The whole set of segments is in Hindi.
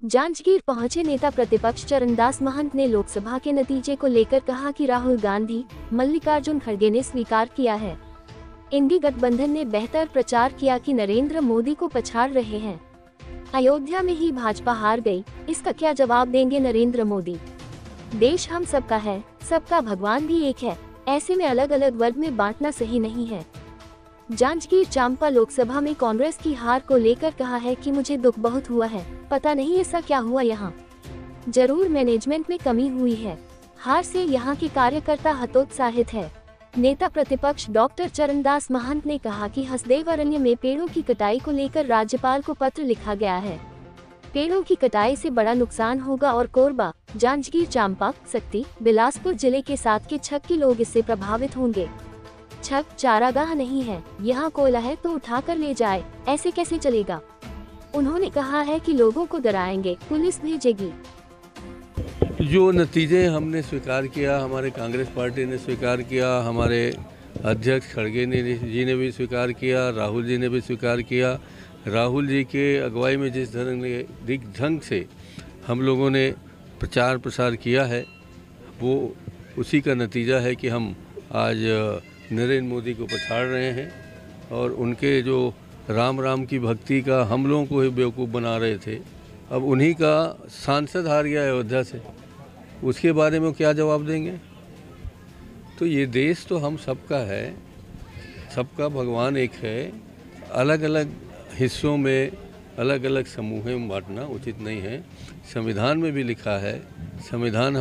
जांजगीर पहुंचे नेता प्रतिपक्ष चरणदास महंत ने लोकसभा के नतीजे को लेकर कहा कि राहुल गांधी, मल्लिकार्जुन खड़गे ने स्वीकार किया है। इंडी गठबंधन ने बेहतर प्रचार किया कि नरेंद्र मोदी को पछाड़ रहे हैं। अयोध्या में ही भाजपा हार गई, इसका क्या जवाब देंगे नरेंद्र मोदी। देश हम सबका है, सबका भगवान भी एक है, ऐसे में अलग अलग वर्ग में बांटना सही नहीं है। जांजगीर चांपा लोकसभा में कांग्रेस की हार को लेकर कहा है कि मुझे दुख बहुत हुआ है, पता नहीं ऐसा क्या हुआ यहाँ, जरूर मैनेजमेंट में कमी हुई है। हार से यहाँ के कार्यकर्ता हतोत्साहित है। नेता प्रतिपक्ष डॉक्टर चरणदास महंत ने कहा कि हसदेव अरण्य में पेड़ों की कटाई को लेकर राज्यपाल को पत्र लिखा गया है। पेड़ों की कटाई से बड़ा नुकसान होगा और कोरबा, जांजगीर चांपा, सक्ती, बिलासपुर जिले के 7 के छक के लोग इससे प्रभावित होंगे। छक चारागाह नहीं है, यहाँ कोयला है तो उठा कर ले जाए, ऐसे कैसे चलेगा। उन्होंने कहा है कि लोगों को डराएंगे, पुलिस भेजेगी। जो नतीजे हमने स्वीकार किया, हमारे कांग्रेस पार्टी ने स्वीकार किया, हमारे अध्यक्ष खड़गे जी ने भी स्वीकार किया, राहुल जी ने भी स्वीकार किया। राहुल जी के अगुवाई में जिस ढंग से हम लोगों ने प्रचार प्रसार किया है, वो उसी का नतीजा है कि हम आज नरेंद्र मोदी को पछाड़ रहे हैं। और उनके जो राम राम की भक्ति का हम लोगों को ही बेवकूफ़ बना रहे थे, अब उन्हीं का सांसद हार गया अयोध्या से, उसके बारे में क्या जवाब देंगे। तो ये देश तो हम सबका है, सबका भगवान एक है। अलग अलग हिस्सों में, अलग अलग समूहों में बांटना उचित नहीं है। संविधान में भी लिखा है, संविधान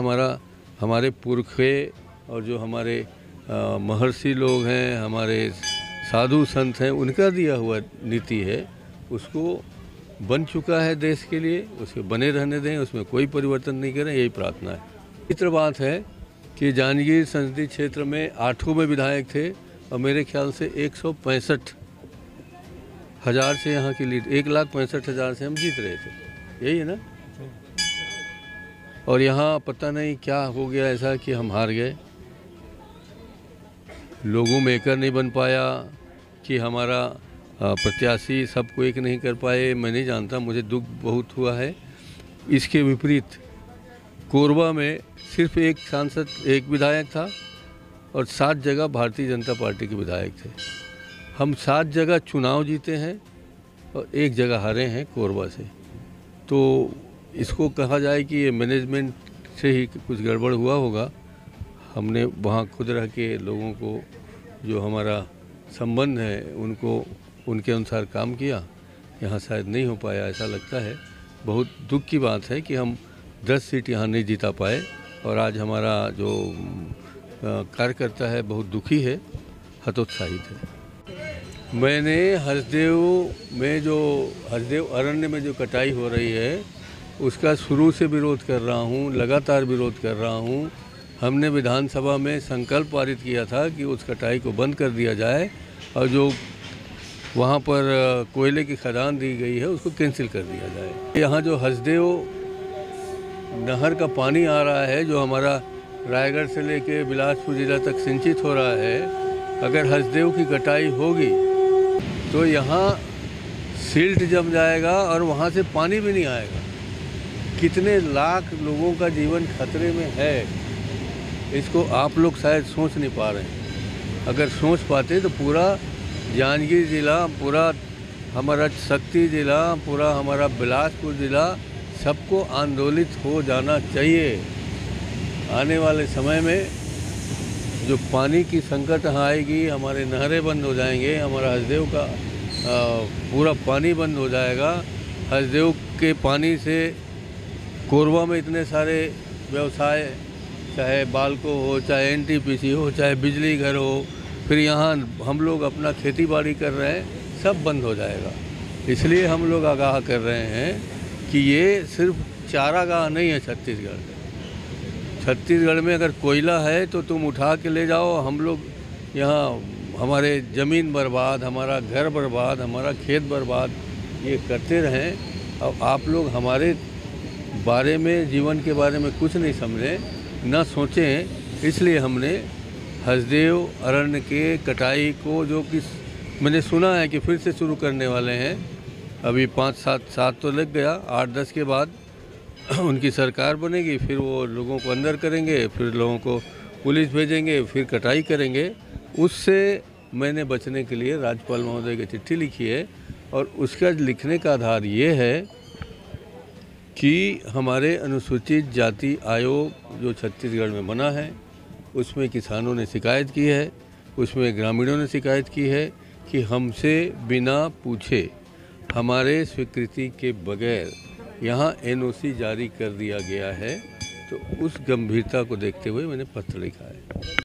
हमारे पुरखे और जो हमारे महर्षि लोग हैं, हमारे साधु संत हैं, उनका दिया हुआ नीति है, उसको बन चुका है देश के लिए, उसके बने रहने दें, उसमें कोई परिवर्तन नहीं करें, यही प्रार्थना है। इतर बात है कि जांजगीर संसदीय क्षेत्र में 8 में विधायक थे और मेरे ख्याल से 165,000 से यहाँ की लीड, 1,65,000 से हम जीत रहे थे, यही है ना। और यहाँ पता नहीं क्या हो गया ऐसा कि हम हार गए। लोगों में एकड़ नहीं बन पाया कि हमारा प्रत्याशी सबको एक नहीं कर पाए, मैं नहीं जानता, मुझे दुख बहुत हुआ है। इसके विपरीत कोरबा में सिर्फ एक सांसद, एक विधायक था और 7 जगह भारतीय जनता पार्टी के विधायक थे। हम 7 जगह चुनाव जीते हैं और 1 जगह हारे हैं कोरबा से। तो इसको कहा जाए कि ये मैनेजमेंट से ही कुछ गड़बड़ हुआ होगा। हमने वहाँ खुद रह के लोगों को, जो हमारा संबंध है, उनको उनके अनुसार काम किया, यहाँ शायद नहीं हो पाया, ऐसा लगता है। बहुत दुख की बात है कि हम 10 सीट यहाँ नहीं जीता पाए और आज हमारा जो कार्यकर्ता है बहुत दुखी है, हतोत्साहित है। मैंने हसदेव अरण्य में जो कटाई हो रही है उसका शुरू से विरोध कर रहा हूँ, लगातार विरोध कर रहा हूँ। हमने विधानसभा में संकल्प पारित किया था कि उस कटाई को बंद कर दिया जाए और जो वहाँ पर कोयले की खदान दी गई है उसको कैंसिल कर दिया जाए। यहाँ जो हसदेव नहर का पानी आ रहा है, जो हमारा रायगढ़ से लेके बिलासपुर जिला तक सिंचित हो रहा है, अगर हसदेव की कटाई होगी तो यहाँ सिल्ट जम जाएगा और वहाँ से पानी भी नहीं आएगा। कितने लाख लोगों का जीवन खतरे में है, इसको आप लोग शायद सोच नहीं पा रहे हैं। अगर सोच पाते तो पूरा जांजगीर ज़िला, पूरा हमारा सक्ती ज़िला, पूरा हमारा बिलासपुर ज़िला, सबको आंदोलित हो जाना चाहिए। आने वाले समय में जो पानी की संकट यहाँ आएगी, हमारे नहरें बंद हो जाएंगे, हमारा हसदेव का पूरा पानी बंद हो जाएगा। हसदेव के पानी से कोरबा में इतने सारे व्यवसाय, चाहे बाल्को हो, चाहे NTPC हो, चाहे बिजली घर हो, फिर यहाँ हम लोग अपना खेती बाड़ी कर रहे हैं, सब बंद हो जाएगा। इसलिए हम लोग आगाह कर रहे हैं कि ये सिर्फ चारागाह नहीं है छत्तीसगढ़। छत्तीसगढ़ में अगर कोयला है तो तुम उठा के ले जाओ, हम लोग यहाँ हमारे ज़मीन बर्बाद, हमारा घर बर्बाद, हमारा खेत बर्बाद ये करते रहें। अब आप लोग हमारे बारे में, जीवन के बारे में कुछ नहीं समझें, ना सोचें, इसलिए हमने हसदेव अरण्य के कटाई को, जो कि मैंने सुना है कि फिर से शुरू करने वाले हैं, अभी 5-7 साल तो लग गया, 8-10 के बाद उनकी सरकार बनेगी, फिर वो लोगों को अंदर करेंगे, फिर लोगों को पुलिस भेजेंगे, फिर कटाई करेंगे। उससे मैंने बचने के लिए राज्यपाल महोदय की चिट्ठी लिखी है और उसका लिखने का आधार ये है कि हमारे अनुसूचित जाति आयोग जो छत्तीसगढ़ में बना है उसमें किसानों ने शिकायत की है, उसमें ग्रामीणों ने शिकायत की है कि हमसे बिना पूछे हमारे स्वीकृति के बगैर यहाँ एनओसी जारी कर दिया गया है। तो उस गंभीरता को देखते हुए मैंने पत्र लिखा है।